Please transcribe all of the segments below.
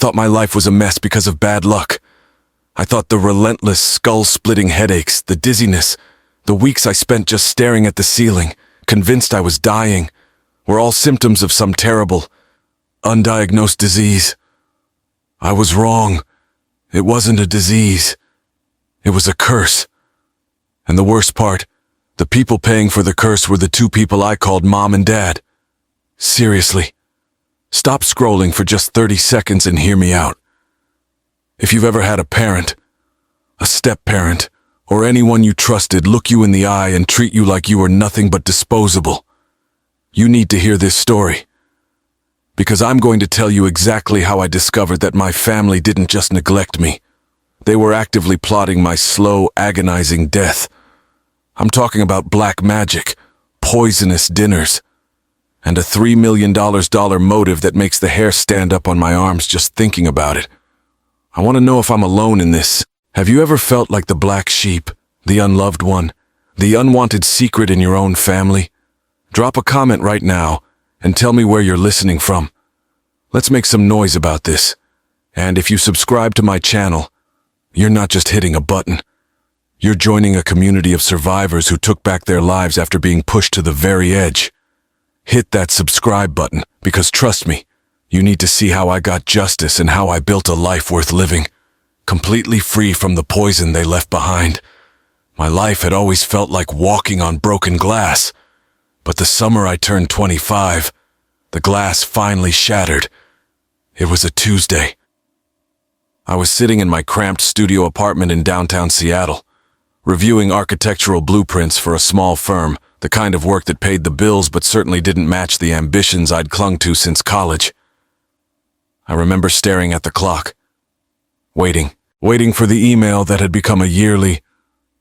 thought my life was a mess because of bad luck. I thought the relentless, skull-splitting headaches, the dizziness, the weeks I spent just staring at the ceiling, convinced I was dying, were all symptoms of some terrible, undiagnosed disease. I was wrong. It wasn't a disease. It was a curse. And the worst part, the people paying for the curse were the two people I called Mom and Dad. Seriously. Stop scrolling for just 30 seconds and hear me out. If you've ever had a parent, a step-parent, or anyone you trusted look you in the eye and treat you like you were nothing but disposable, you need to hear this story. Because I'm going to tell you exactly how I discovered that my family didn't just neglect me. They were actively plotting my slow, agonizing death. I'm talking about black magic, poisonous dinners, and a $3 million motive that makes the hair stand up on my arms just thinking about it. I want to know if I'm alone in this. Have you ever felt like the black sheep, the unloved one, the unwanted secret in your own family? Drop a comment right now and tell me where you're listening from. Let's make some noise about this. And if you subscribe to my channel, you're not just hitting a button. You're joining a community of survivors who took back their lives after being pushed to the very edge. Hit that subscribe button, because trust me, you need to see how I got justice and how I built a life worth living, completely free from the poison they left behind. My life had always felt like walking on broken glass, but the summer I turned 25, the glass finally shattered. It was a Tuesday. I was sitting in my cramped studio apartment in downtown Seattle, reviewing architectural blueprints for a small firm, the kind of work that paid the bills but certainly didn't match the ambitions I'd clung to since college. I remember staring at the clock, waiting for the email that had become a yearly,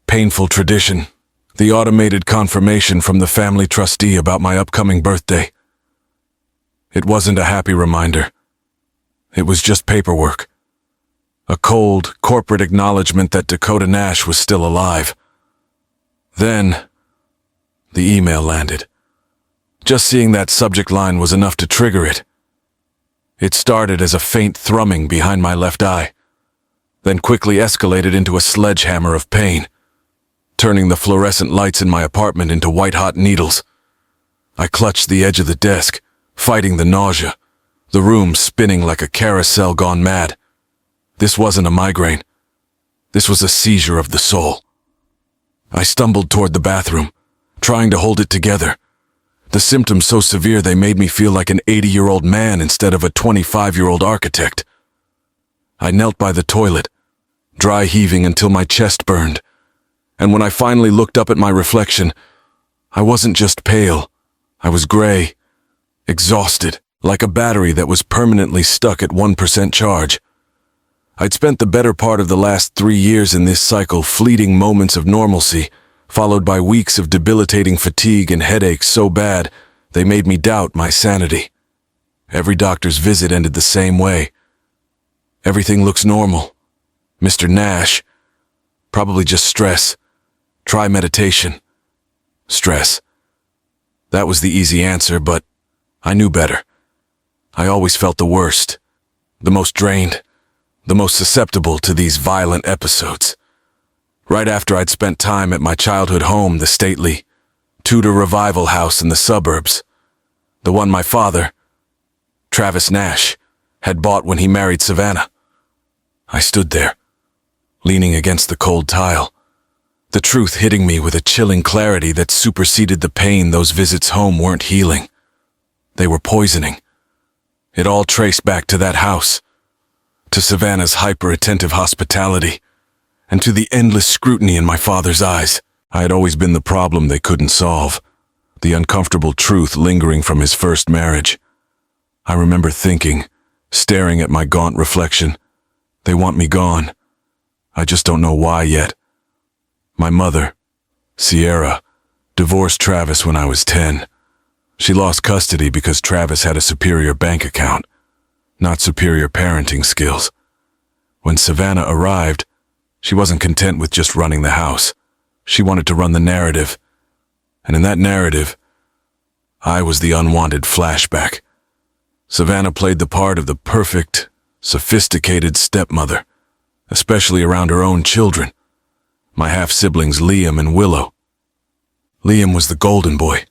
painful tradition, the automated confirmation from the family trustee about my upcoming birthday. It wasn't a happy reminder. It was just paperwork. A cold, corporate acknowledgement that Dakota Nash was still alive. Then, the email landed. Just seeing that subject line was enough to trigger it. It started as a faint thrumming behind my left eye, then quickly escalated into a sledgehammer of pain, turning the fluorescent lights in my apartment into white-hot needles. I clutched the edge of the desk, fighting the nausea, the room spinning like a carousel gone mad. This wasn't a migraine. This was a seizure of the soul. I stumbled toward the bathroom, trying to hold it together. The symptoms so severe they made me feel like an 80-year-old man instead of a 25-year-old architect. I knelt by the toilet, dry heaving until my chest burned. And when I finally looked up at my reflection, I wasn't just pale. I was gray, exhausted, like a battery that was permanently stuck at 1% charge. I'd spent the better part of the last 3 years in this cycle, fleeting moments of normalcy, followed by weeks of debilitating fatigue and headaches so bad they made me doubt my sanity. Every doctor's visit ended the same way. Everything looks normal. Mr. Nash, probably just stress. Try meditation. Stress. That was the easy answer, but I knew better. I always felt the worst, the most drained, the most susceptible to these violent episodes. Right after I'd spent time at my childhood home, the stately Tudor revival house in the suburbs, the one my father, Travis Nash, had bought when he married Savannah. I stood there, leaning against the cold tile, the truth hitting me with a chilling clarity that superseded the pain those visits home weren't healing. They were poisoning. It all traced back to that house, to Savannah's hyper-attentive hospitality, and to the endless scrutiny in my father's eyes. I had always been the problem they couldn't solve, the uncomfortable truth lingering from his first marriage. I remember thinking, staring at my gaunt reflection, they want me gone. I just don't know why yet. My mother, Sierra, divorced Travis when I was 10. She lost custody because Travis had a superior bank account, not superior parenting skills. When Savannah arrived, she wasn't content with just running the house. She wanted to run the narrative. And in that narrative, I was the unwanted flashback. Savannah played the part of the perfect, sophisticated stepmother, especially around her own children, my half-siblings Liam and Willow. Liam was the golden boy,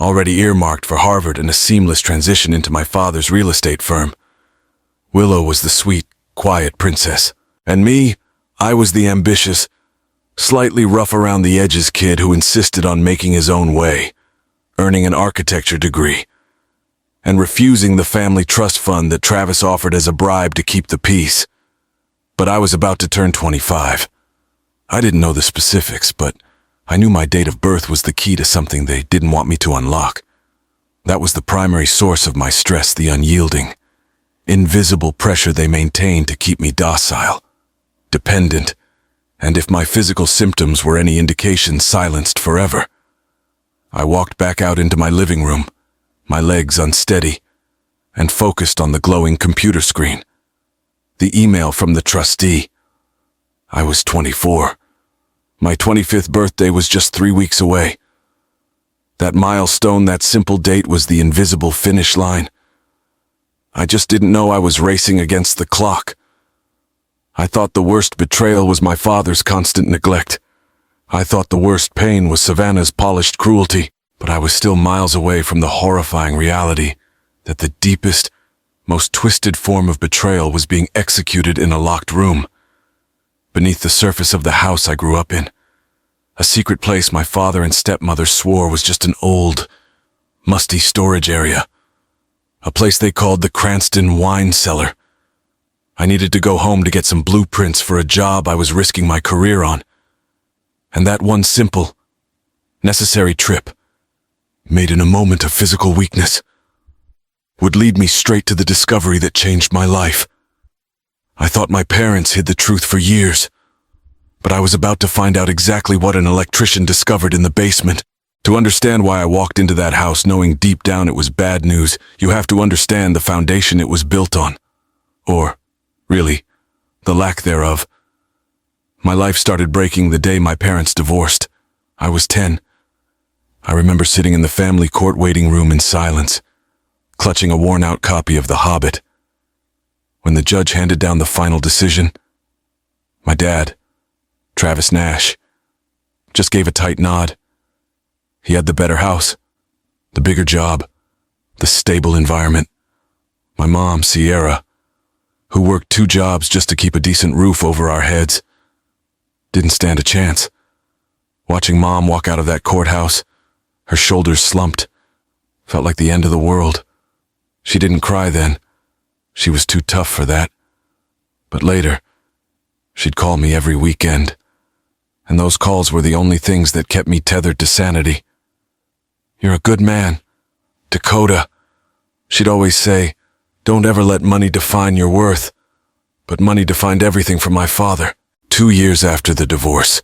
already earmarked for Harvard and a seamless transition into my father's real estate firm. Willow was the sweet, quiet princess. And me, I was the ambitious, slightly rough around the edges kid who insisted on making his own way, earning an architecture degree, and refusing the family trust fund that Travis offered as a bribe to keep the peace. But I was about to turn 25. I didn't know the specifics, but I knew my date of birth was the key to something they didn't want me to unlock. That was the primary source of my stress, the unyielding, invisible pressure they maintained to keep me docile, dependent, and if my physical symptoms were any indication, silenced forever. I walked back out into my living room, my legs unsteady, and focused on the glowing computer screen. The email from the trustee. I was 24. My 25th birthday was just 3 weeks away. That milestone, that simple date, was the invisible finish line. I just didn't know I was racing against the clock. I thought the worst betrayal was my father's constant neglect. I thought the worst pain was Savannah's polished cruelty, but I was still miles away from the horrifying reality that the deepest, most twisted form of betrayal was being executed in a locked room, beneath the surface of the house I grew up in, a secret place my father and stepmother swore was just an old, musty storage area, a place they called the Cranston wine cellar. I needed to go home to get some blueprints for a job I was risking my career on, and that one simple, necessary trip, made in a moment of physical weakness, would lead me straight to the discovery that changed my life. I thought my parents hid the truth for years, but I was about to find out exactly what an electrician discovered in the basement. To understand why I walked into that house knowing deep down it was bad news, you have to understand the foundation it was built on. Or, really, the lack thereof. My life started breaking the day my parents divorced. I was 10. I remember sitting in the family court waiting room in silence, clutching a worn-out copy of The Hobbit. When the judge handed down the final decision, my dad, Travis Nash, just gave a tight nod. He had the better house, the bigger job, the stable environment. My mom, Sierra, who worked 2 jobs just to keep a decent roof over our heads, didn't stand a chance. Watching Mom walk out of that courthouse, her shoulders slumped, felt like the end of the world. She didn't cry then. She was too tough for that. But later, she'd call me every weekend, and those calls were the only things that kept me tethered to sanity. "You're a good man, Dakota." She'd always say, "Don't ever let money define your worth." But money defined everything for my father. 2 years after the divorce,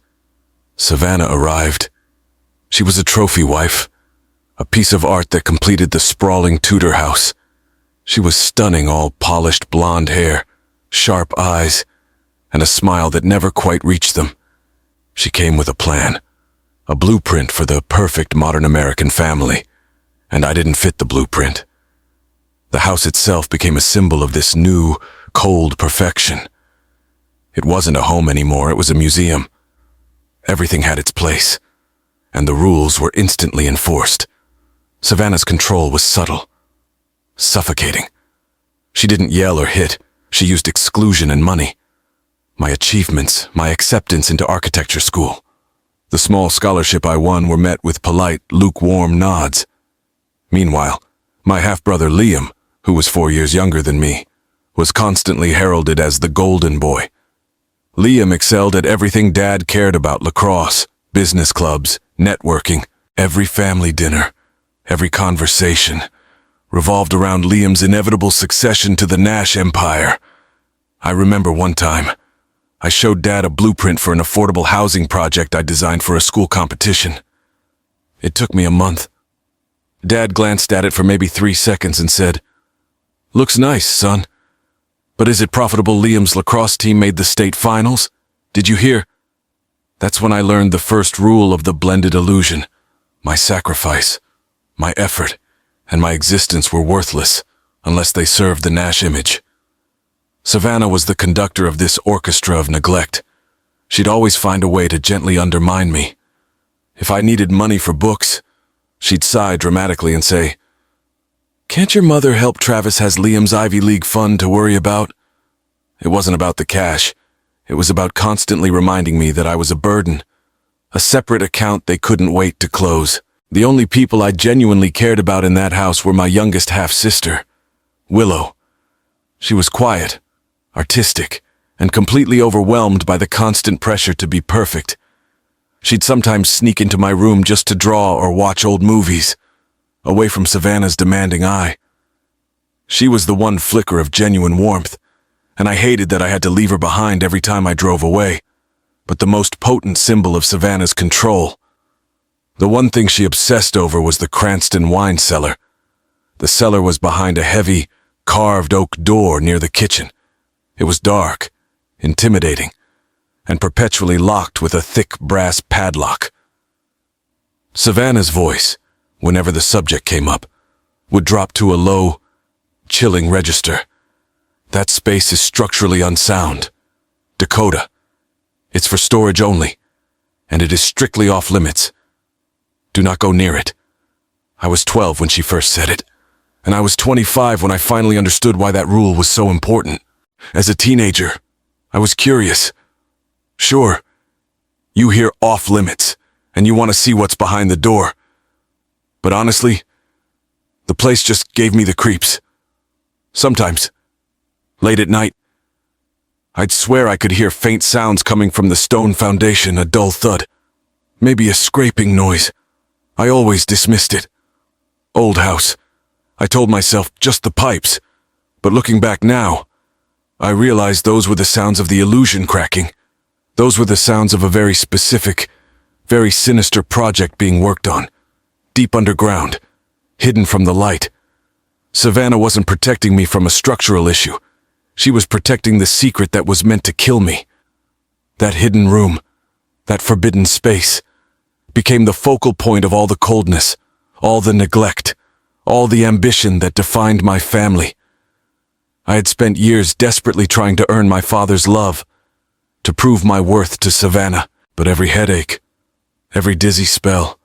Savannah arrived. She was a trophy wife, a piece of art that completed the sprawling Tudor house. She was stunning, all polished blonde hair, sharp eyes, and a smile that never quite reached them. She came with a plan, a blueprint for the perfect modern American family, and I didn't fit the blueprint. The house itself became a symbol of this new, cold perfection. It wasn't a home anymore, it was a museum. Everything had its place, and the rules were instantly enforced. Savannah's control was subtle, suffocating. She didn't yell or hit, she used exclusion and money. My achievements, my acceptance into architecture school, the small scholarship I won were met with polite, lukewarm nods. Meanwhile, my half-brother Liam, who was 4 years younger than me, was constantly heralded as the golden boy. Liam excelled at everything Dad cared about: lacrosse, business clubs, networking. Every family dinner, every conversation revolved around Liam's inevitable succession to the Nash empire. I remember one time, I showed Dad a blueprint for an affordable housing project I designed for a school competition. It took me a month. Dad glanced at it for maybe 3 seconds and said, "Looks nice, son. But is it profitable? Liam's lacrosse team made the state finals. Did you hear?" That's when I learned the first rule of the blended illusion. My sacrifice, my effort, and my existence were worthless unless they served the Nash image. Savannah was the conductor of this orchestra of neglect. She'd always find a way to gently undermine me. If I needed money for books, she'd sigh dramatically and say, "Can't your mother help Travis has Liam's Ivy League fund to worry about?" It wasn't about the cash. It was about constantly reminding me that I was a burden, a separate account they couldn't wait to close. The only people I genuinely cared about in that house were my youngest half-sister, Willow. She was quiet, artistic, and completely overwhelmed by the constant pressure to be perfect. She'd sometimes sneak into my room just to draw or watch old movies, away from Savannah's demanding eye. She was the one flicker of genuine warmth, and I hated that I had to leave her behind every time I drove away, but the most potent symbol of Savannah's control. The one thing she obsessed over was the Cranston wine cellar. The cellar was behind a heavy, carved oak door near the kitchen. It was dark, intimidating, and perpetually locked with a thick brass padlock. Savannah's voice, whenever the subject came up, would drop to a low, chilling register. "That space is structurally unsound. Dakota. It's for storage only, and it is strictly off limits. Do not go near it." I was 12 when she first said it, and I was 25 when I finally understood why that rule was so important. As a teenager, I was curious. Sure, you hear off limits, and you want to see what's behind the door. But honestly, the place just gave me the creeps. Sometimes, late at night, I'd swear I could hear faint sounds coming from the stone foundation, a dull thud. Maybe a scraping noise. I always dismissed it. Old house. I told myself just the pipes. But looking back now, I realized those were the sounds of the illusion cracking. Those were the sounds of a very specific, very sinister project being worked on. Deep underground, hidden from the light. Savannah wasn't protecting me from a structural issue. She was protecting the secret that was meant to kill me. That hidden room, that forbidden space, became the focal point of all the coldness, all the neglect, all the ambition that defined my family. I had spent years desperately trying to earn my father's love, to prove my worth to Savannah, but every headache, every dizzy spell,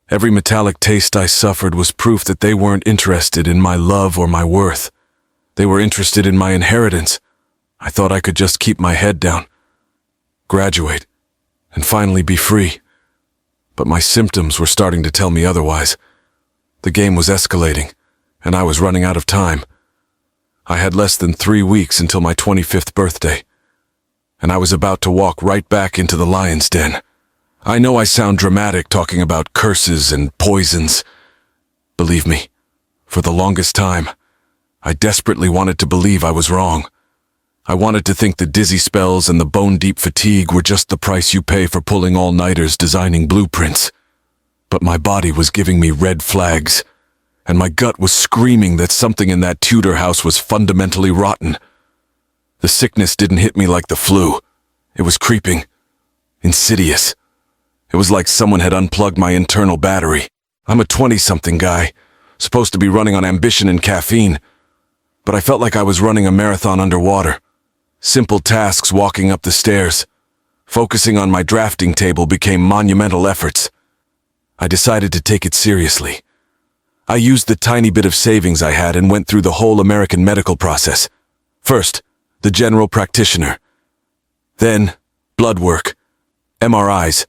every metallic taste I suffered was proof that they weren't interested in my love or my worth. They were interested in my inheritance. I thought I could just keep my head down, graduate, and finally be free. But my symptoms were starting to tell me otherwise. The game was escalating, and I was running out of time. I had less than 3 weeks until my 25th birthday, and I was about to walk right back into the lion's den. I know I sound dramatic talking about curses and poisons. Believe me, for the longest time, I desperately wanted to believe I was wrong. I wanted to think the dizzy spells and the bone-deep fatigue were just the price you pay for pulling all-nighters designing blueprints. But my body was giving me red flags, and my gut was screaming that something in that Tudor house was fundamentally rotten. The sickness didn't hit me like the flu. It was creeping, insidious. It was like someone had unplugged my internal battery. I'm a 20-something guy, supposed to be running on ambition and caffeine, but I felt like I was running a marathon underwater. Simple tasks walking up the stairs. Focusing on my drafting table became monumental efforts. I decided to take it seriously. I used the tiny bit of savings I had and went through the whole American medical process. First, the general practitioner. Then, blood work, MRIs,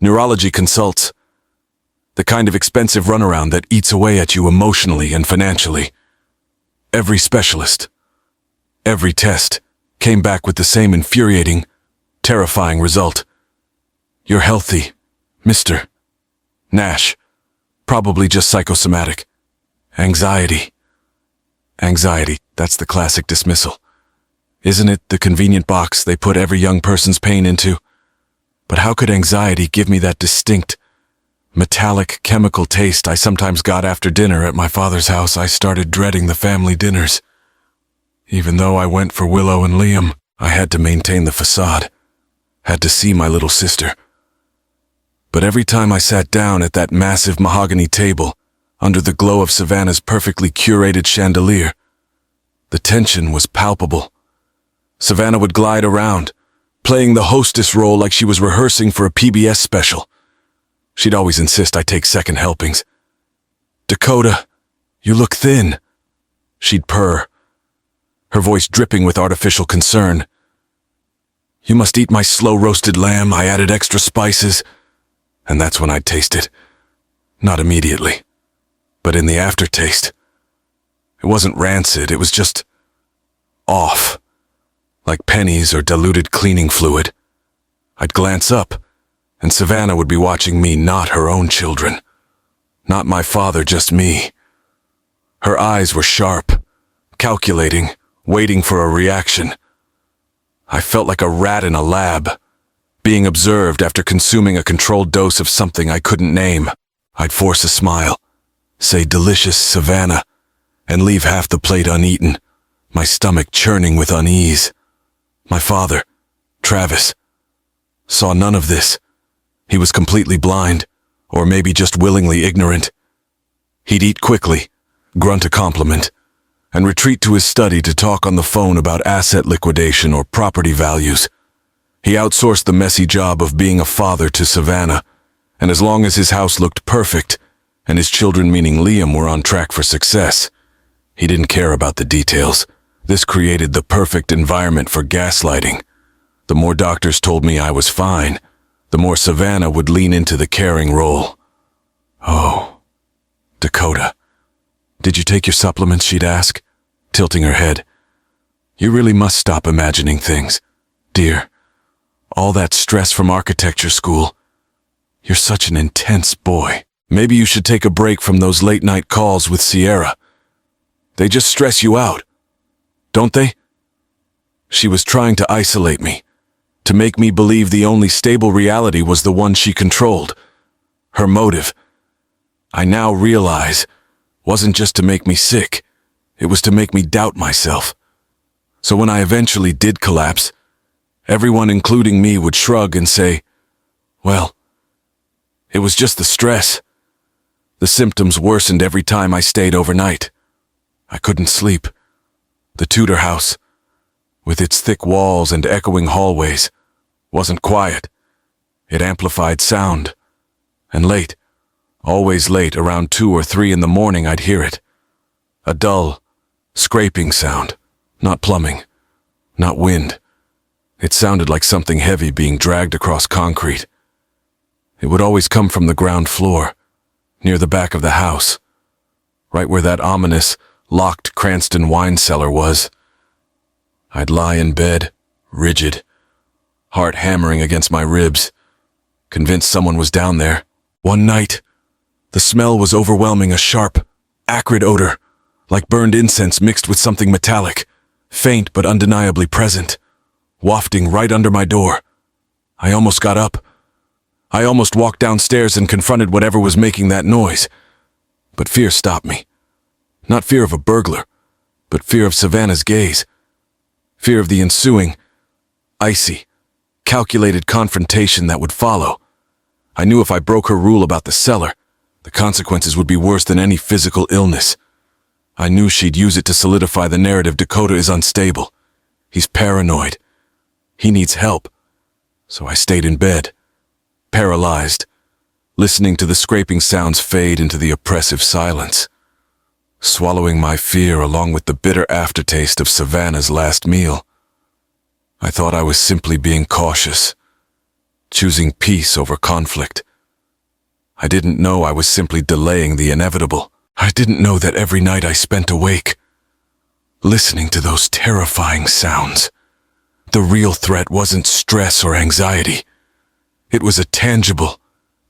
neurology consults. The kind of expensive runaround that eats away at you emotionally and financially. Every specialist, every test came back with the same infuriating, terrifying result. "You're healthy, Mr. Nash. Probably just psychosomatic. Anxiety. Anxiety, that's the classic dismissal. Isn't it the convenient box they put every young person's pain into? But how could anxiety give me that distinct, metallic chemical taste I sometimes got after dinner at my father's house? I started dreading the family dinners. Even though I went for Willow and Liam, I had to maintain the facade. Had to see my little sister. But every time I sat down at that massive mahogany table, under the glow of Savannah's perfectly curated chandelier, the tension was palpable. Savannah would glide around, playing the hostess role like she was rehearsing for a PBS special. She'd always insist I take second helpings. "Dakota, you look thin," she'd purr, her voice dripping with artificial concern. "You must eat my slow-roasted lamb. I added extra spices." And that's when I'd taste it. Not immediately, but in the aftertaste. It wasn't rancid, it was just off, like pennies or diluted cleaning fluid. I'd glance up, and Savannah would be watching me, not her own children. Not my father, just me. Her eyes were sharp, calculating, waiting for a reaction. I felt like a rat in a lab, being observed after consuming a controlled dose of something I couldn't name. I'd force a smile, say "delicious, Savannah," and leave half the plate uneaten, my stomach churning with unease. My father, Travis, saw none of this. He was completely blind, or maybe just willingly ignorant. He'd eat quickly, grunt a compliment, and retreat to his study to talk on the phone about asset liquidation or property values. He outsourced the messy job of being a father to Savannah, and as long as his house looked perfect, and his children, meaning Liam, were on track for success, he didn't care about the details. This created the perfect environment for gaslighting. The more doctors told me I was fine, the more Savannah would lean into the caring role. "Oh, Dakota, did you take your supplements?" she'd ask, tilting her head. "You really must stop imagining things, dear. All that stress from architecture school. You're such an intense boy. Maybe you should take a break from those late-night calls with Sierra. They just stress you out, don't they?" She was trying to isolate me, to make me believe the only stable reality was the one she controlled. Her motive, I now realize, wasn't just to make me sick. It was to make me doubt myself. So when I eventually did collapse, everyone, including me, would shrug and say, "Well, it was just the stress." The symptoms worsened every time I stayed overnight. I couldn't sleep. The Tudor house, with its thick walls and echoing hallways, wasn't quiet. It amplified sound. And late, always late, around 2 or 3 in the morning, I'd hear it. A dull, scraping sound, not plumbing, not wind. It sounded like something heavy being dragged across concrete. It would always come from the ground floor, near the back of the house, right where that ominous, locked Cranston wine cellar was. I'd lie in bed, rigid, heart hammering against my ribs, convinced someone was down there. One night, the smell was overwhelming, a sharp, acrid odor, like burned incense mixed with something metallic, faint but undeniably present, wafting right under my door. I almost got up. I almost walked downstairs and confronted whatever was making that noise. But fear stopped me. Not fear of a burglar, but fear of Savannah's gaze. Fear of the ensuing, icy, calculated confrontation that would follow. I knew if I broke her rule about the cellar, the consequences would be worse than any physical illness. I knew she'd use it to solidify the narrative. Dakota is unstable. He's paranoid. He needs help. So I stayed in bed, paralyzed, listening to the scraping sounds fade into the oppressive silence, swallowing my fear along with the bitter aftertaste of Savannah's last meal. I thought I was simply being cautious, choosing peace over conflict. I didn't know I was simply delaying the inevitable. I didn't know that every night I spent awake, listening to those terrifying sounds, the real threat wasn't stress or anxiety. It was a tangible,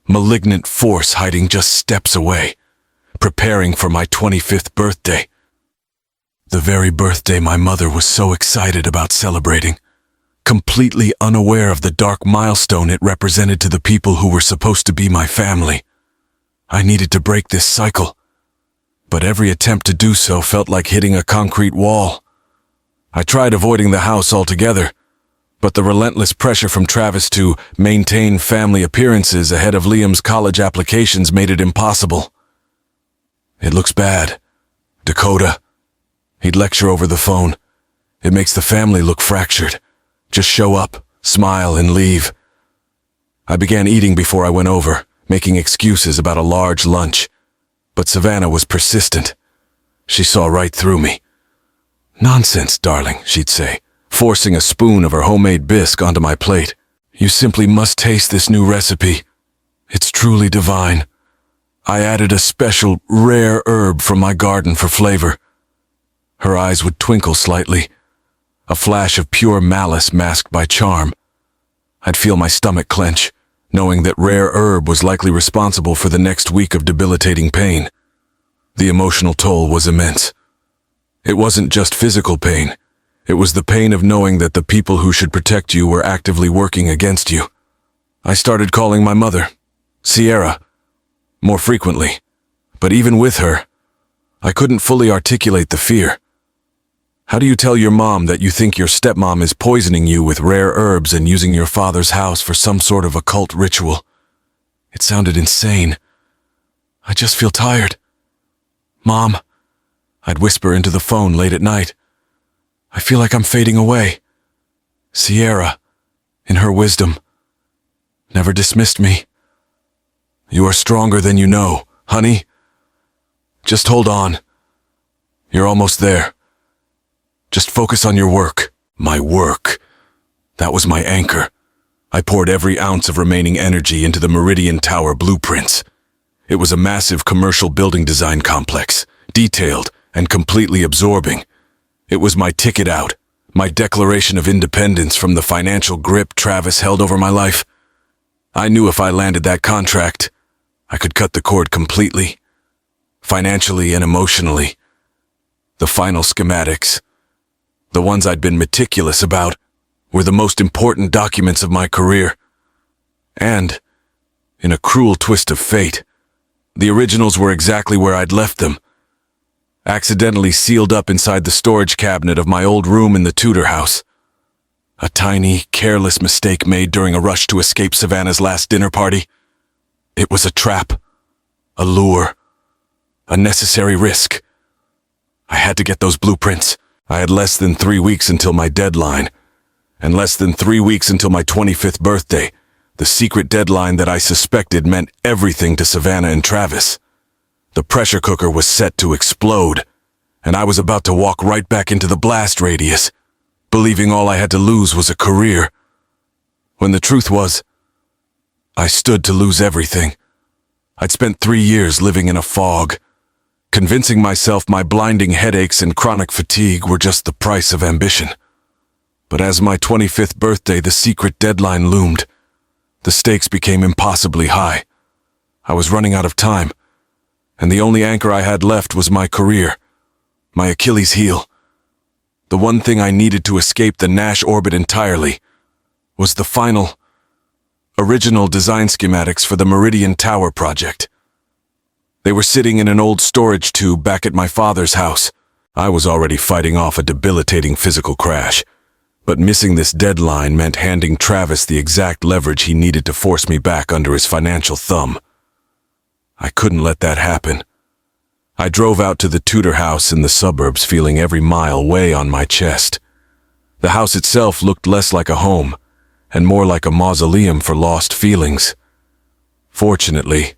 malignant force hiding just steps away, preparing for my 25th birthday. The very birthday my mother was so excited about celebrating, completely unaware of the dark milestone it represented to the people who were supposed to be my family. I needed to break this cycle, but every attempt to do so felt like hitting a concrete wall. I tried avoiding the house altogether, but the relentless pressure from Travis to maintain family appearances ahead of Liam's college applications made it impossible. "It looks bad, Dakota." He'd lecture over the phone, It makes the family look fractured. Just show up, smile, and leave. I began eating before I went over, making excuses about a large lunch. But Savannah was persistent. She saw right through me. "Nonsense, darling," she'd say, forcing a spoon of her homemade bisque onto my plate. "You simply must taste this new recipe. It's truly divine. I added a special, rare herb from my garden for flavor." Her eyes would twinkle slightly, a flash of pure malice masked by charm. I'd feel my stomach clench, knowing that rare herb was likely responsible for the next week of debilitating pain. The emotional toll was immense. It wasn't just physical pain. It was the pain of knowing that the people who should protect you were actively working against you. I started calling my mother, Sierra, more frequently. But even with her, I couldn't fully articulate the fear. How do you tell your mom that you think your stepmom is poisoning you with rare herbs and using your father's house for some sort of occult ritual? It sounded insane. "I just feel tired. Mom," I'd whisper into the phone late at night, "I feel like I'm fading away." Sierra, in her wisdom, never dismissed me. "You are stronger than you know, honey. Just hold on. You're almost there. Just focus on your work." My work. That was my anchor. I poured every ounce of remaining energy into the Meridian Tower blueprints. It was a massive commercial building design complex, detailed and completely absorbing. It was my ticket out, my declaration of independence from the financial grip Travis held over my life. I knew if I landed that contract, I could cut the cord completely, financially and emotionally. The final schematics, the ones I'd been meticulous about, were the most important documents of my career. And, in a cruel twist of fate, the originals were exactly where I'd left them, accidentally sealed up inside the storage cabinet of my old room in the Tudor house. A tiny, careless mistake made during a rush to escape Savannah's last dinner party. It was a trap, a lure, a necessary risk. I had to get those blueprints. I had less than 3 weeks until my deadline, and less than 3 weeks until my 25th birthday, the secret deadline that I suspected meant everything to Savannah and Travis. The pressure cooker was set to explode, and I was about to walk right back into the blast radius, believing all I had to lose was a career. When the truth was, I stood to lose everything. I'd spent 3 years living in a fog, convincing myself my blinding headaches and chronic fatigue were just the price of ambition. But as my 25th birthday, the secret deadline loomed. The stakes became impossibly high. I was running out of time, and the only anchor I had left was my career, my Achilles heel. The one thing I needed to escape the Nash orbit entirely was the final, original design schematics for the Meridian Tower project. They were sitting in an old storage tube back at my father's house. I was already fighting off a debilitating physical crash, but missing this deadline meant handing Travis the exact leverage he needed to force me back under his financial thumb. I couldn't let that happen. I drove out to the Tudor house in the suburbs, feeling every mile weigh on my chest. The house itself looked less like a home, and more like a mausoleum for lost feelings. Fortunately,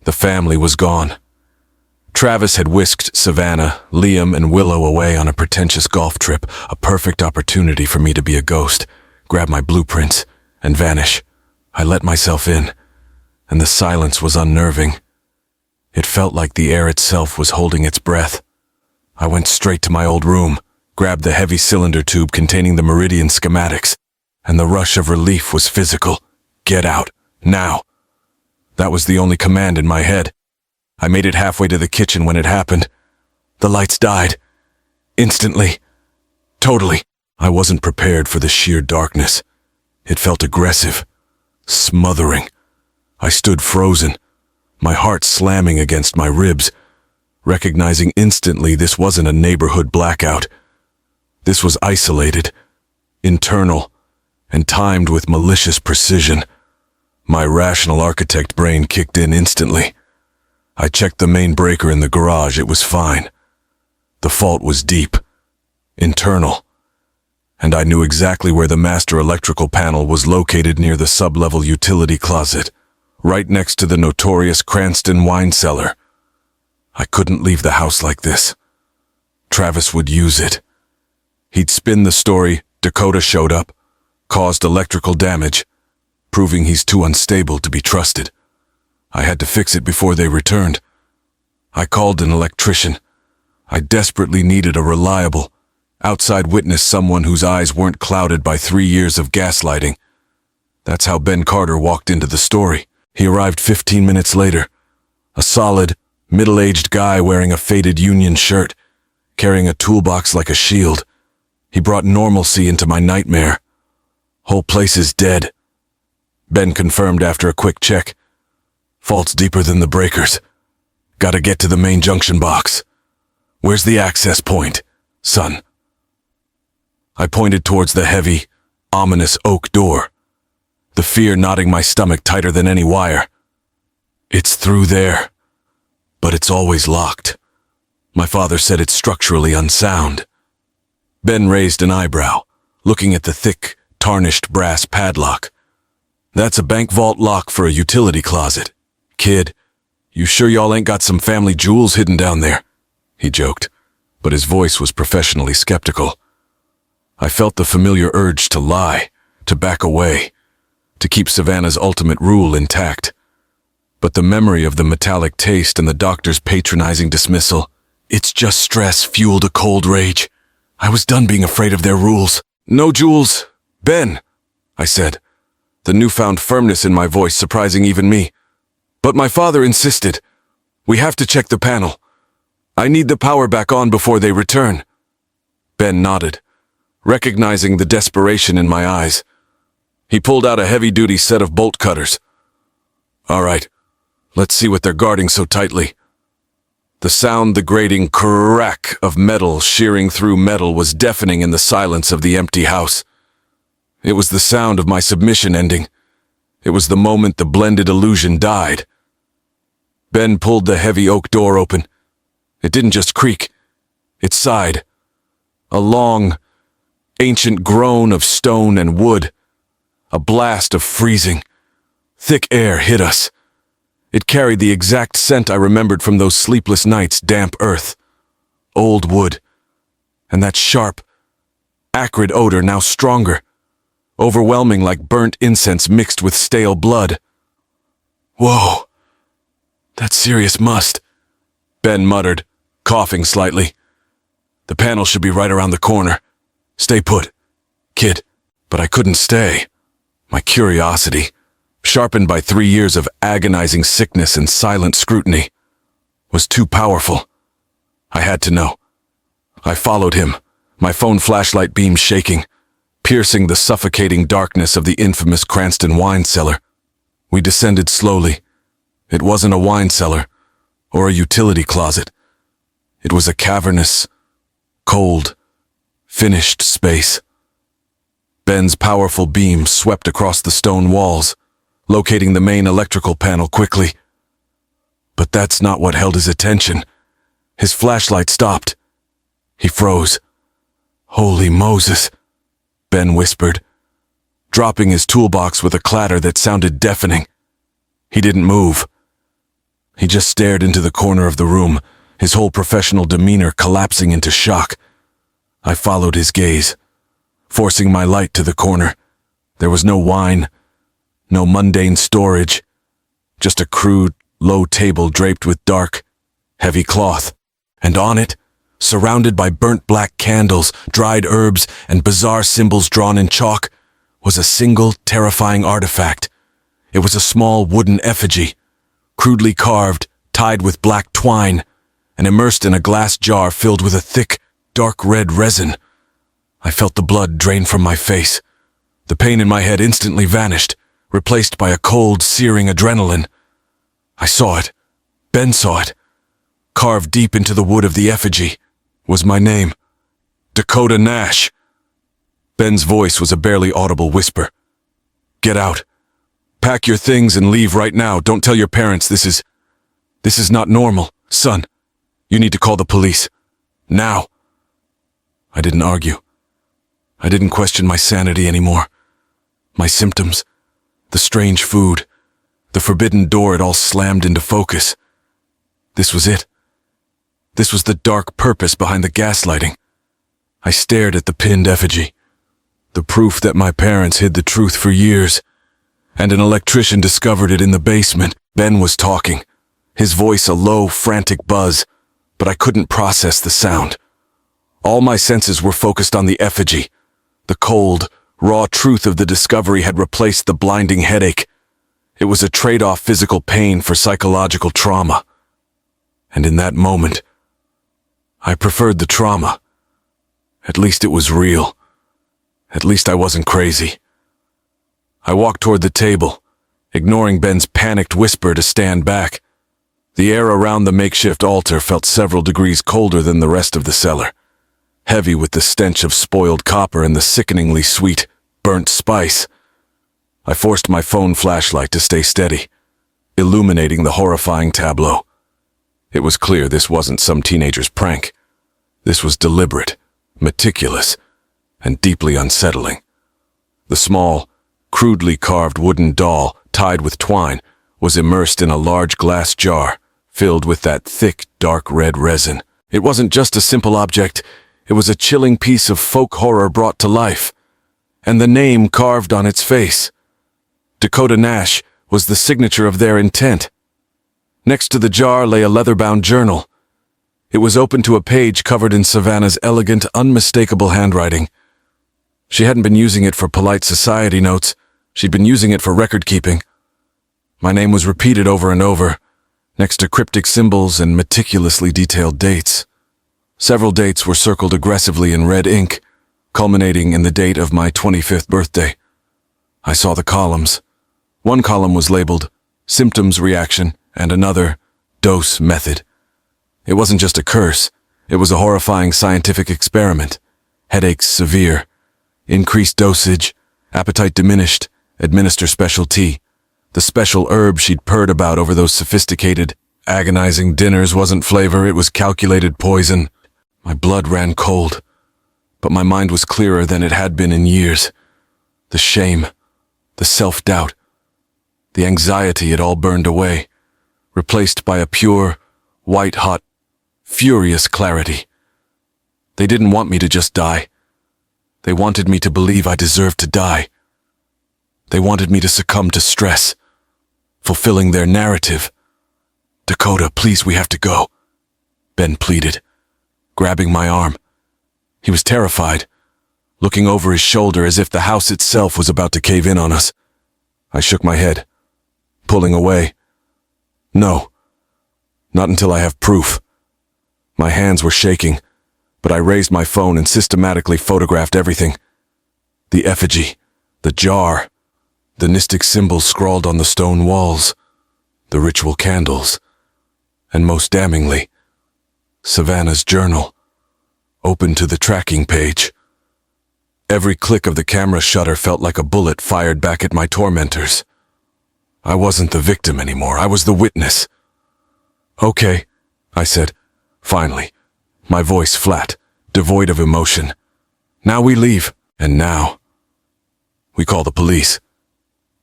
the family was gone. Travis had whisked Savannah, Liam, and Willow away on a pretentious golf trip, a perfect opportunity for me to be a ghost, grab my blueprints, and vanish. I let myself in, and the silence was unnerving. It felt like the air itself was holding its breath. I went straight to my old room, grabbed the heavy cylinder tube containing the Meridian schematics, and the rush of relief was physical. Get out, now. That was the only command in my head. I made it halfway to the kitchen when it happened. The lights died. Instantly. Totally. I wasn't prepared for the sheer darkness. It felt aggressive, smothering. I stood frozen, my heart slamming against my ribs, recognizing instantly this wasn't a neighborhood blackout. This was isolated, internal, and timed with malicious precision. My rational architect brain kicked in instantly. I checked the main breaker in the garage. It was fine. The fault was deep, internal, and I knew exactly where the master electrical panel was located near the sub-level utility closet, right next to the notorious Cranston wine cellar. I couldn't leave the house like this. Travis would use it. He'd spin the story Dakota showed up, caused electrical damage, proving he's too unstable to be trusted. I had to fix it before they returned. I called an electrician. I desperately needed a reliable, outside witness, someone whose eyes weren't clouded by 3 years of gaslighting. That's how Ben Carter walked into the story. He arrived 15 minutes later, a solid, middle-aged guy wearing a faded Union shirt, carrying a toolbox like a shield. He brought normalcy into my nightmare. Whole place is dead. Ben confirmed after a quick check. Fault's deeper than the breakers. Gotta get to the main junction box. Where's the access point, son? I pointed towards the heavy, ominous oak door, the fear knotting my stomach tighter than any wire. It's through there, but it's always locked. My father said it's structurally unsound. Ben raised an eyebrow, looking at the thick, tarnished brass padlock. That's a bank vault lock for a utility closet. Kid, you sure y'all ain't got some family jewels hidden down there? He joked, but his voice was professionally skeptical. I felt the familiar urge to lie, to back away, to keep Savannah's ultimate rule intact. But the memory of the metallic taste and the doctor's patronizing dismissal, "It's just stress," fueled a cold rage. I was done being afraid of their rules. "No jewels, Ben," I said, the newfound firmness in my voice surprising even me. "But my father insisted. We have to check the panel. I need the power back on before they return." Ben nodded, recognizing the desperation in my eyes. He pulled out a heavy-duty set of bolt cutters. "All right, let's see what they're guarding so tightly." The sound, the grating crack of metal shearing through metal, was deafening in the silence of the empty house. It was the sound of my submission ending. It was the moment the blended illusion died. Ben pulled the heavy oak door open. It didn't just creak. It sighed. A long, ancient groan of stone and wood. A blast of freezing, thick air hit us. It carried the exact scent I remembered from those sleepless nights: damp earth, old wood, and that sharp, acrid odor now stronger, overwhelming like burnt incense mixed with stale blood. "Whoa, that's serious must," Ben muttered, coughing slightly. "The panel should be right around the corner. Stay put, kid." But I couldn't stay. My curiosity, sharpened by 3 years of agonizing sickness and silent scrutiny, was too powerful. I had to know. I followed him, my phone flashlight beam shaking, piercing the suffocating darkness of the infamous Cranston wine cellar. We descended slowly. It wasn't a wine cellar or a utility closet. It was a cavernous, cold, finished space. Ben's powerful beam swept across the stone walls, locating the main electrical panel quickly. But that's not what held his attention. His flashlight stopped. He froze. "Holy Moses," Ben whispered, dropping his toolbox with a clatter that sounded deafening. He didn't move. He just stared into the corner of the room, his whole professional demeanor collapsing into shock. I followed his gaze, forcing my light to the corner. There was no wine, no mundane storage, just a crude, low table draped with dark, heavy cloth, and on it, surrounded by burnt black candles, dried herbs, and bizarre symbols drawn in chalk, was a single terrifying artifact. It was a small wooden effigy, crudely carved, tied with black twine, and immersed in a glass jar filled with a thick, dark red resin. I felt the blood drain from my face. The pain in my head instantly vanished, replaced by a cold, searing adrenaline. I saw it. Ben saw it. Carved deep into the wood of the effigy was my name, Dakota Nash. Ben's voice was a barely audible whisper. "Get out. Pack your things and leave right now. Don't tell your parents this is not normal. Son, you need to call the police. Now." I didn't argue. I didn't question my sanity anymore. My symptoms, the strange food, the forbidden door, it all slammed into focus. This was it. This was the dark purpose behind the gaslighting. I stared at the pinned effigy, the proof that my parents hid the truth for years, and an electrician discovered it in the basement. Ben was talking, his voice a low, frantic buzz, but I couldn't process the sound. All my senses were focused on the effigy. The cold, raw truth of the discovery had replaced the blinding headache. It was a trade-off physical pain for psychological trauma. And in that moment, I preferred the trauma. At least it was real. At least I wasn't crazy. I walked toward the table, ignoring Ben's panicked whisper to stand back. The air around the makeshift altar felt several degrees colder than the rest of the cellar, heavy with the stench of spoiled copper and the sickeningly sweet, burnt spice. I forced my phone flashlight to stay steady, illuminating the horrifying tableau. It was clear this wasn't some teenager's prank. This was deliberate, meticulous, and deeply unsettling. The small, crudely carved wooden doll, tied with twine, was immersed in a large glass jar, filled with that thick, dark red resin. It wasn't just a simple object, it was a chilling piece of folk horror brought to life. And the name carved on its face. Dakota Nash was the signature of their intent. Next to the jar lay a leather-bound journal. It was open to a page covered in Savannah's elegant, unmistakable handwriting. She hadn't been using it for polite society notes. She'd been using it for record-keeping. My name was repeated over and over, next to cryptic symbols and meticulously detailed dates. Several dates were circled aggressively in red ink, culminating in the date of my 25th birthday. I saw the columns. One column was labeled Symptoms Reaction and another Dose Method. It wasn't just a curse, it was a horrifying scientific experiment. Headaches severe. Increased dosage. Appetite diminished. Administer special tea. The special herb she'd purred about over those sophisticated, agonizing dinners wasn't flavor, it was calculated poison. My blood ran cold, but my mind was clearer than it had been in years. The shame, the self-doubt, the anxiety had all burned away, replaced by a pure, white-hot, furious clarity. They didn't want me to just die. They wanted me to believe I deserved to die. They wanted me to succumb to stress, fulfilling their narrative. "Dakota, please, we have to go," Ben pleaded, grabbing my arm. He was terrified, looking over his shoulder as if the house itself was about to cave in on us. I shook my head, pulling away. No, not until I have proof. My hands were shaking, but I raised my phone and systematically photographed everything. The effigy, the jar, the mystic symbols scrawled on the stone walls, the ritual candles, and most damningly, Savannah's journal, open to the tracking page. Every click of the camera shutter felt like a bullet fired back at my tormentors. I wasn't the victim anymore, I was the witness. "Okay," I said, finally, my voice flat, devoid of emotion. "Now we leave." And now, we call the police.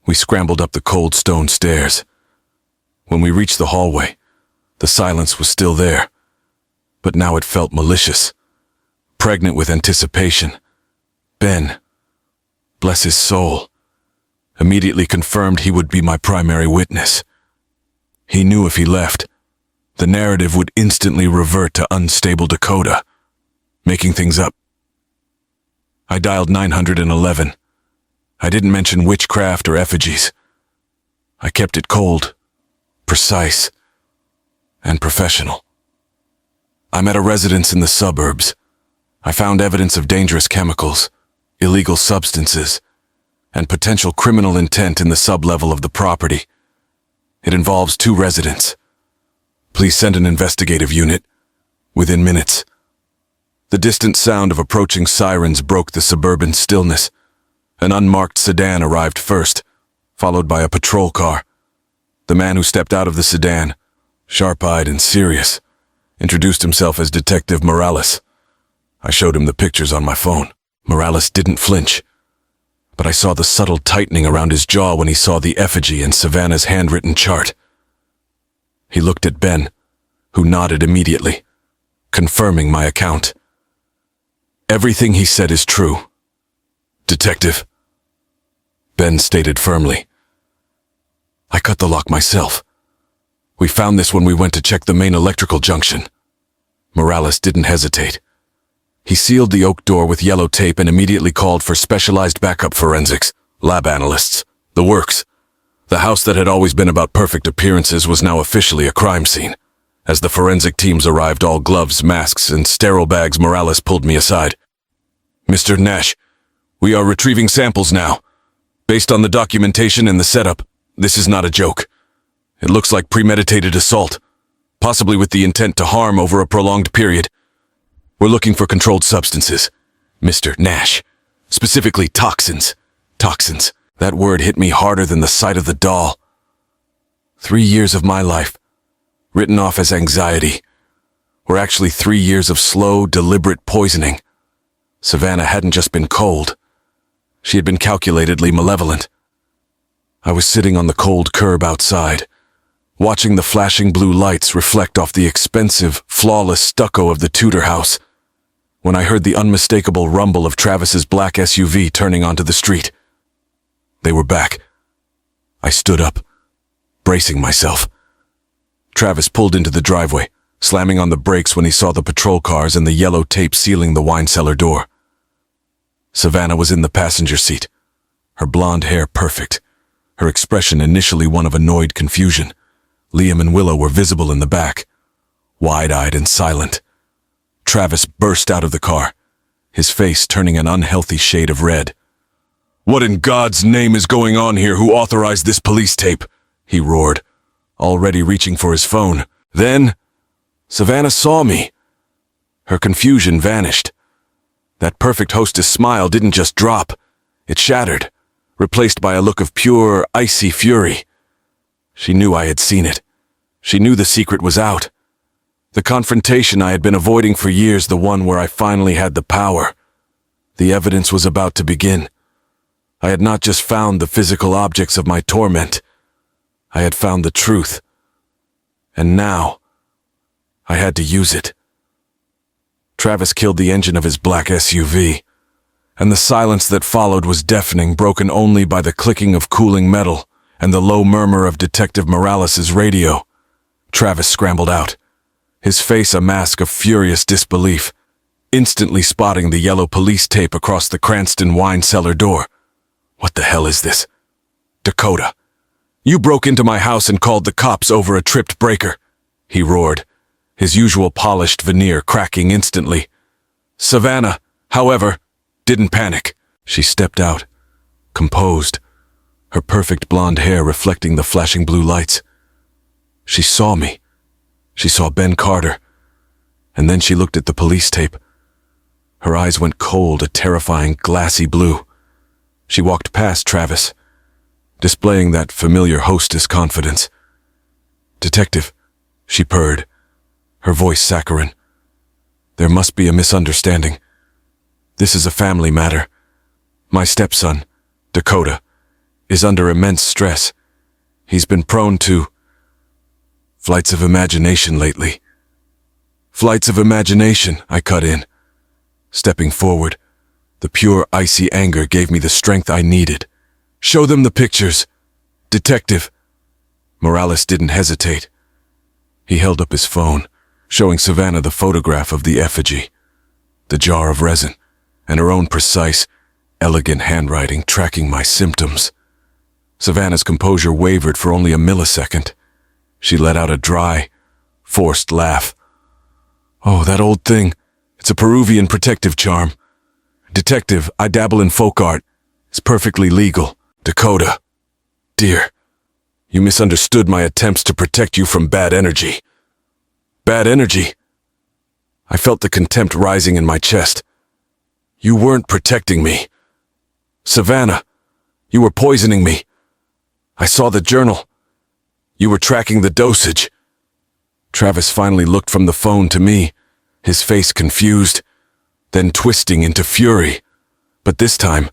We scrambled up the cold stone stairs. When we reached the hallway, the silence was still there, but now it felt malicious, pregnant with anticipation. Ben, bless his soul, immediately confirmed he would be my primary witness. He knew if he left, the narrative would instantly revert to unstable Dakota, making things up. I dialed 911. I didn't mention witchcraft or effigies. I kept it cold, precise, and professional. I'm at a residence in the suburbs. I found evidence of dangerous chemicals, illegal substances, and potential criminal intent in the sublevel of the property. It involves 2 residents. Please send an investigative unit. Within minutes. The distant sound of approaching sirens broke the suburban stillness. An unmarked sedan arrived first, followed by a patrol car. The man who stepped out of the sedan, sharp-eyed and serious, introduced himself as Detective Morales. I showed him the pictures on my phone. Morales didn't flinch, but I saw the subtle tightening around his jaw when he saw the effigy and Savannah's handwritten chart. He looked at Ben, who nodded immediately, confirming my account. Everything he said is true, Detective, Ben stated firmly. I cut the lock myself. We found this when we went to check the main electrical junction. Morales didn't hesitate. He sealed the oak door with yellow tape and immediately called for specialized backup forensics, lab analysts, the works. The house that had always been about perfect appearances was now officially a crime scene. As the forensic teams arrived, all gloves, masks, and sterile bags, Morales pulled me aside. Mr. Nash, we are retrieving samples now. Based on the documentation and the setup, this is not a joke. It looks like premeditated assault, possibly with the intent to harm over a prolonged period. We're looking for controlled substances, Mr. Nash. Specifically toxins. Toxins. That word hit me harder than the sight of the doll. 3 years of my life, written off as anxiety, were actually 3 years of slow, deliberate poisoning. Savannah hadn't just been cold. She had been calculatedly malevolent. I was sitting on the cold curb outside, watching the flashing blue lights reflect off the expensive, flawless stucco of the Tudor house, when I heard the unmistakable rumble of Travis's black SUV turning onto the street. They were back. I stood up, bracing myself. Travis pulled into the driveway, slamming on the brakes when he saw the patrol cars and the yellow tape sealing the wine cellar door. Savannah was in the passenger seat, her blonde hair perfect, her expression initially one of annoyed confusion. Liam and Willow were visible in the back, wide-eyed and silent. Travis burst out of the car, his face turning an unhealthy shade of red. "What in God's name is going on here? Who authorized this police tape?" he roared, already reaching for his phone. Then, Savannah saw me. Her confusion vanished. That perfect hostess smile didn't just drop. It shattered, replaced by a look of pure, icy fury. She knew I had seen it. She knew the secret was out. The confrontation I had been avoiding for years, the one where I finally had the power. The evidence was about to begin. I had not just found the physical objects of my torment. I had found the truth. And now, I had to use it. Travis killed the engine of his black SUV, and the silence that followed was deafening, broken only by the clicking of cooling metal and the low murmur of Detective Morales' radio. Travis scrambled out, his face a mask of furious disbelief, instantly spotting the yellow police tape across the Cranston wine cellar door. "What the hell is this? Dakota, you broke into my house and called the cops over a tripped breaker," he roared, his usual polished veneer cracking instantly. Savannah, however, didn't panic. She stepped out, composed, her perfect blonde hair reflecting the flashing blue lights. She saw me. She saw Ben Carter. And then she looked at the police tape. Her eyes went cold, a terrifying, glassy blue. She walked past Travis, displaying that familiar hostess confidence. "Detective," she purred, her voice saccharine. "There must be a misunderstanding. This is a family matter. My stepson, Dakota, is under immense stress. He's been prone to flights of imagination lately." "Flights of imagination," I cut in. Stepping forward, the pure icy anger gave me the strength I needed. "Show them the pictures, Detective." Morales didn't hesitate. He held up his phone, showing Savannah the photograph of the effigy, the jar of resin, and her own precise, elegant handwriting tracking my symptoms. Savannah's composure wavered for only a millisecond. She let out a dry, forced laugh. "Oh, that old thing. It's a Peruvian protective charm. Detective, I dabble in folk art. It's perfectly legal. Dakota, dear, you misunderstood my attempts to protect you from bad energy." "Bad energy?" I felt the contempt rising in my chest. "You weren't protecting me. Savannah, you were poisoning me. I saw the journal. You were tracking the dosage." Travis finally looked from the phone to me, his face confused, then twisting into fury. But this time,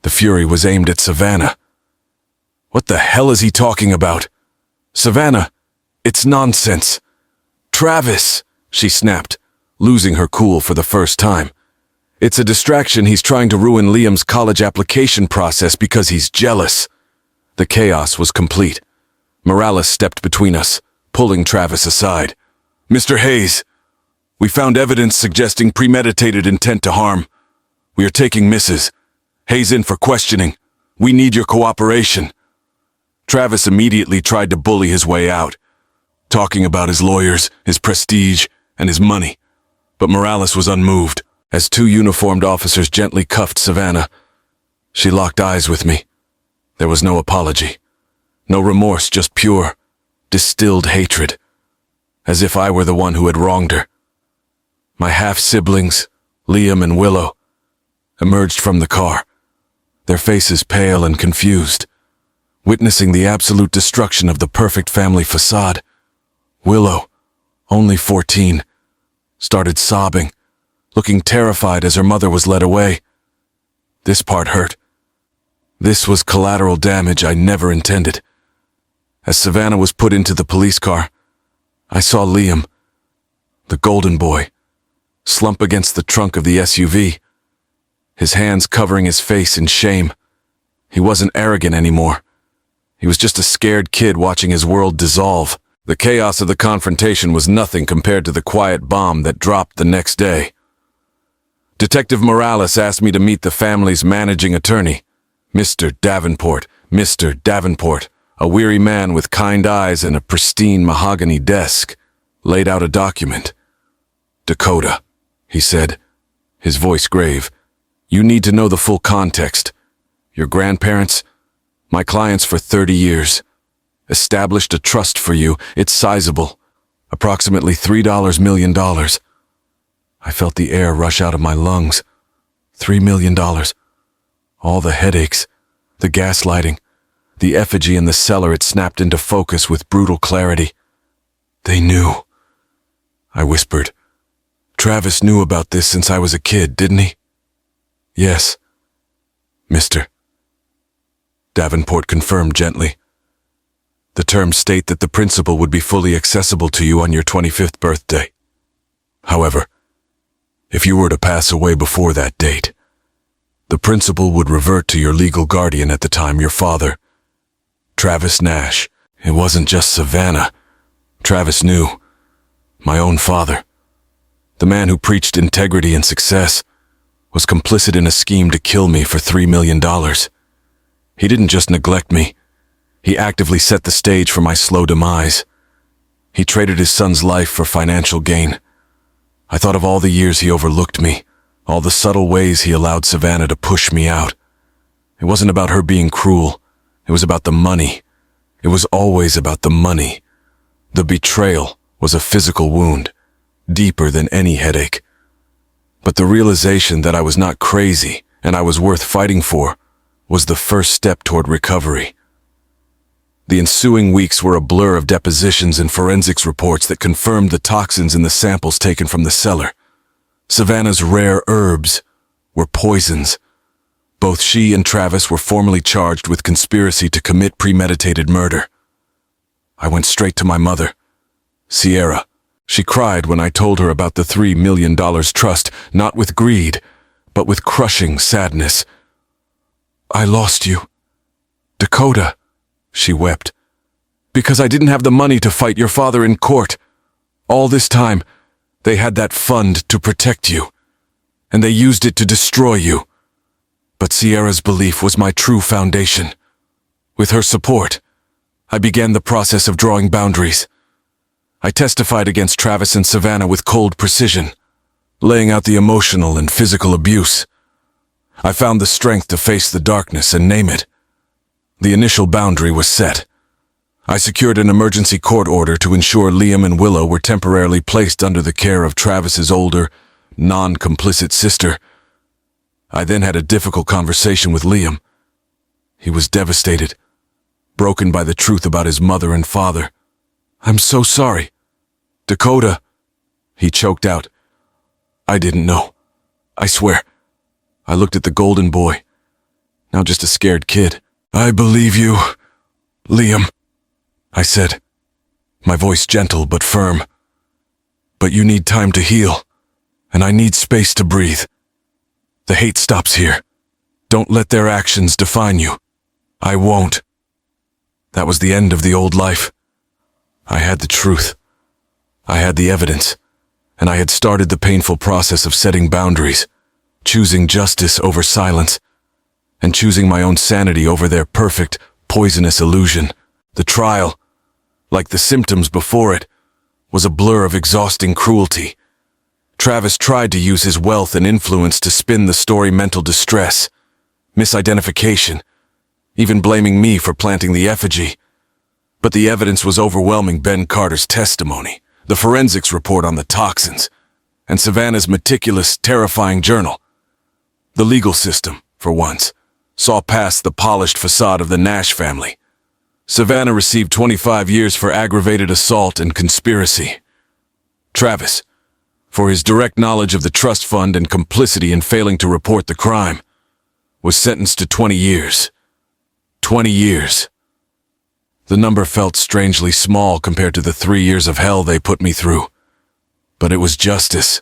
the fury was aimed at Savannah. What the hell is he talking about? Savannah, it's nonsense. Travis, she snapped, losing her cool for the first time. It's a distraction. He's trying to ruin Liam's college application process because he's jealous. The chaos was complete. Morales stepped between us, pulling Travis aside. Mr. Hayes, we found evidence suggesting premeditated intent to harm. We are taking Mrs. Hayes in for questioning. We need your cooperation. Travis immediately tried to bully his way out, talking about his lawyers, his prestige, and his money. But Morales was unmoved. As two uniformed officers gently cuffed Savannah, she locked eyes with me. There was no apology, no remorse, just pure, distilled hatred, as if I were the one who had wronged her. My half-siblings, Liam and Willow, emerged from the car, their faces pale and confused, witnessing the absolute destruction of the perfect family facade. Willow, only 14, started sobbing, looking terrified as her mother was led away. This part hurt. This was collateral damage I never intended. As Savannah was put into the police car, I saw Liam, the golden boy, slump against the trunk of the SUV, his hands covering his face in shame. He wasn't arrogant anymore. He was just a scared kid watching his world dissolve. The chaos of the confrontation was nothing compared to the quiet bomb that dropped the next day. Detective Morales asked me to meet the family's managing attorney, Mr. Davenport. Mr. Davenport, a weary man with kind eyes and a pristine mahogany desk, laid out a document. Dakota, he said, his voice grave. You need to know the full context. Your grandparents, my clients for 30 years, established a trust for you. It's sizable, approximately $3 million. I felt the air rush out of my lungs. $3 million. All the headaches, the gaslighting, the effigy in the cellar, it snapped into focus with brutal clarity. They knew. I whispered. Travis knew about this since I was a kid, didn't he? Yes, Mr. Davenport confirmed gently. The terms state that the principal would be fully accessible to you on your 25th birthday. However, if you were to pass away before that date, the principal would revert to your legal guardian at the time, your father, Travis Nash. It wasn't just Savannah. Travis knew. My own father, the man who preached integrity and success, was complicit in a scheme to kill me for $3 million. He didn't just neglect me. He actively set the stage for my slow demise. He traded his son's life for financial gain. I thought of all the years he overlooked me, all the subtle ways he allowed Savannah to push me out. It wasn't about her being cruel. It was about the money. It was always about the money. The betrayal was a physical wound, deeper than any headache. But the realization that I was not crazy and I was worth fighting for was the first step toward recovery. The ensuing weeks were a blur of depositions and forensics reports that confirmed the toxins in the samples taken from the cellar. Savannah's rare herbs were poisons. Both she and Travis were formally charged with conspiracy to commit premeditated murder. I went straight to my mother, Sierra. She cried when I told her about the $3 million trust, not with greed, but with crushing sadness. I lost you, Dakota, she wept, because I didn't have the money to fight your father in court. All this time, they had that fund to protect you, and they used it to destroy you. But Sierra's belief was my true foundation. With her support, I began the process of drawing boundaries. I testified against Travis and Savannah with cold precision, laying out the emotional and physical abuse. I found the strength to face the darkness and name it. The initial boundary was set. I secured an emergency court order to ensure Liam and Willow were temporarily placed under the care of Travis's older, non-complicit sister. I then had a difficult conversation with Liam. He was devastated, broken by the truth about his mother and father. I'm so sorry. Dakota, he choked out. I didn't know. I swear. I looked at the golden boy, now just a scared kid. "I believe you, Liam," I said, my voice gentle but firm. "But you need time to heal, and I need space to breathe. The hate stops here. Don't let their actions define you." "I won't." That was the end of the old life. I had the truth. I had the evidence, and I had started the painful process of setting boundaries, choosing justice over silence, and choosing my own sanity over their perfect, poisonous illusion. The trial, like the symptoms before it, was a blur of exhausting cruelty. Travis tried to use his wealth and influence to spin the story mental distress, misidentification, even blaming me for planting the effigy. But the evidence was overwhelming: Ben Carter's testimony, the forensics report on the toxins, and Savannah's meticulous, terrifying journal. The legal system, for once, saw past the polished facade of the Nash family. Savannah received 25 years for aggravated assault and conspiracy. Travis, for his direct knowledge of the trust fund and complicity in failing to report the crime, was sentenced to 20 years. 20 years. The number felt strangely small compared to the 3 years of hell they put me through. But it was justice.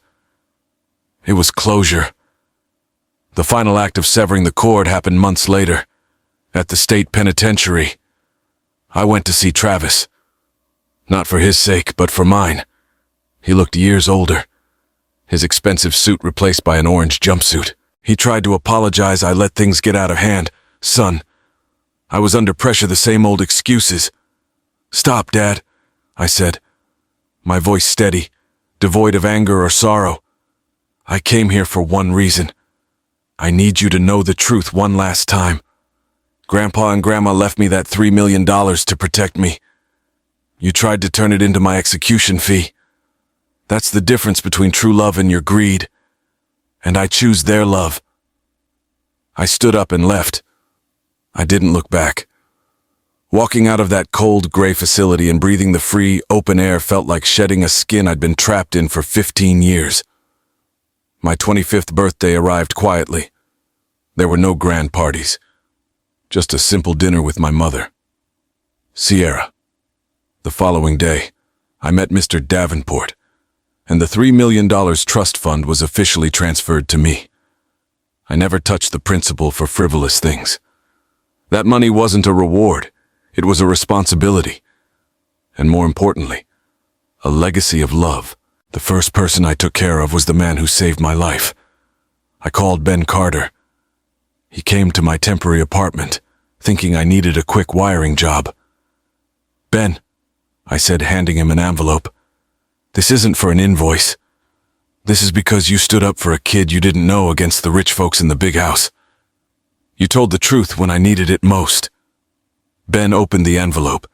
It was closure. The final act of severing the cord happened months later, at the state penitentiary. I went to see Travis. Not for his sake, but for mine. He looked years older, his expensive suit replaced by an orange jumpsuit. He tried to apologize. "I let things get out of hand, son. I was under pressure, the same old excuses." "Stop, Dad," I said, my voice steady, devoid of anger or sorrow. "I came here for one reason. I need you to know the truth one last time. Grandpa and Grandma left me that $3 million to protect me. You tried to turn it into my execution fee. That's the difference between true love and your greed. And I choose their love." I stood up and left. I didn't look back. Walking out of that cold, gray facility and breathing the free, open air felt like shedding a skin I'd been trapped in for 15 years. My 25th birthday arrived quietly. There were no grand parties. Just a simple dinner with my mother, Sierra. The following day, I met Mr. Davenport, and the $3 million trust fund was officially transferred to me. I never touched the principal for frivolous things. That money wasn't a reward, it was a responsibility. And more importantly, a legacy of love. The first person I took care of was the man who saved my life. I called Ben Carter. He came to my temporary apartment, thinking I needed a quick wiring job. "Ben," I said, handing him an envelope, "this isn't for an invoice. This is because you stood up for a kid you didn't know against the rich folks in the big house. You told the truth when I needed it most." Ben opened the envelope,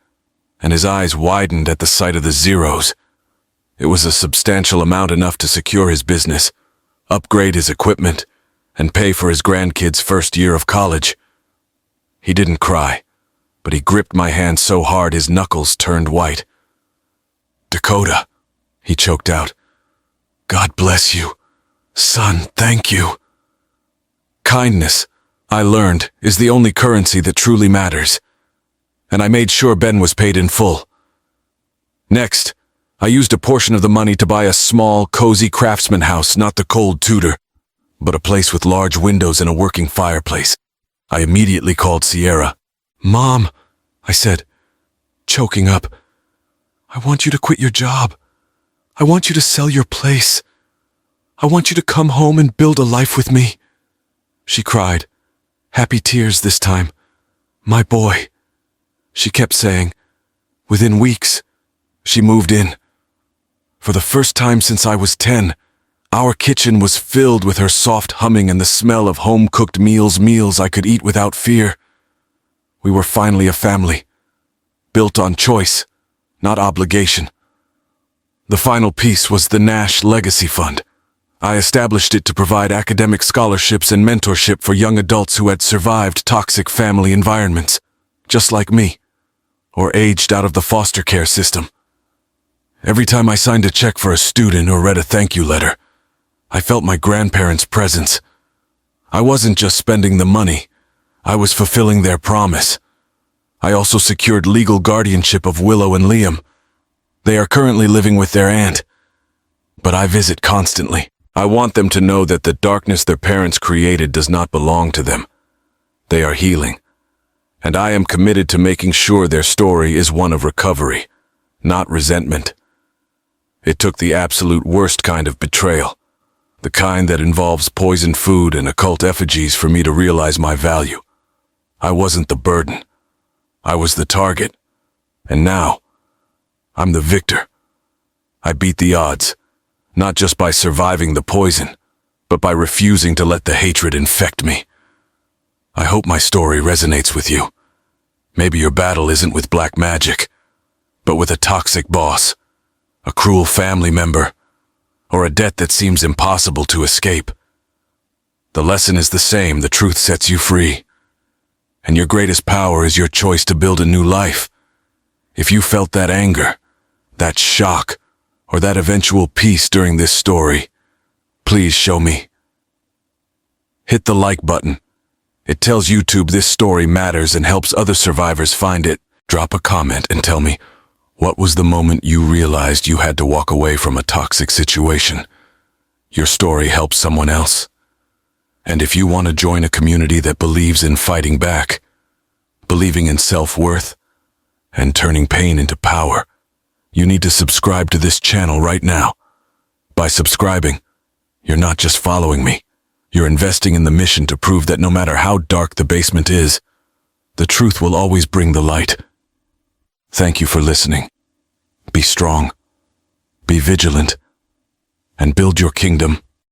and his eyes widened at the sight of the zeros. It was a substantial amount, enough to secure his business, upgrade his equipment, and pay for his grandkids' first year of college. He didn't cry, but he gripped my hand so hard his knuckles turned white. "Dakota," he choked out. "God bless you. Son, thank you." Kindness, I learned, is the only currency that truly matters. And I made sure Ben was paid in full. Next, I used a portion of the money to buy a small, cozy craftsman house, not the cold Tudor, but a place with large windows and a working fireplace. I immediately called Sierra. "Mom," I said, choking up, "I want you to quit your job. I want you to sell your place. I want you to come home and build a life with me." She cried, happy tears this time. "My boy," she kept saying. Within weeks, she moved in. For the first time since I was 10, our kitchen was filled with her soft humming and the smell of home-cooked meals I could eat without fear. We were finally a family, built on choice, not obligation. The final piece was the Nash Legacy Fund. I established it to provide academic scholarships and mentorship for young adults who had survived toxic family environments, just like me, or aged out of the foster care system. Every time I signed a check for a student or read a thank you letter, I felt my grandparents' presence. I wasn't just spending the money. I was fulfilling their promise. I also secured legal guardianship of Willow and Liam. They are currently living with their aunt, but I visit constantly. I want them to know that the darkness their parents created does not belong to them. They are healing, and I am committed to making sure their story is one of recovery, not resentment. It took the absolute worst kind of betrayal, the kind that involves poisoned food and occult effigies for me to realize my value. I wasn't the burden. I was the target. And now, I'm the victor. I beat the odds, not just by surviving the poison, but by refusing to let the hatred infect me. I hope my story resonates with you. Maybe your battle isn't with black magic, but with a toxic boss, a cruel family member, or a debt that seems impossible to escape. The lesson is the same: the truth sets you free. And your greatest power is your choice to build a new life. If you felt that anger, that shock, or that eventual peace during this story, please show me. Hit the like button. It tells YouTube this story matters and helps other survivors find it. Drop a comment and tell me, what was the moment you realized you had to walk away from a toxic situation? Your story helps someone else. And if you want to join a community that believes in fighting back, believing in self-worth, and turning pain into power, you need to subscribe to this channel right now. By subscribing, you're not just following me, you're investing in the mission to prove that no matter how dark the basement is, the truth will always bring the light. Thank you for listening. Be strong, be vigilant, and build your kingdom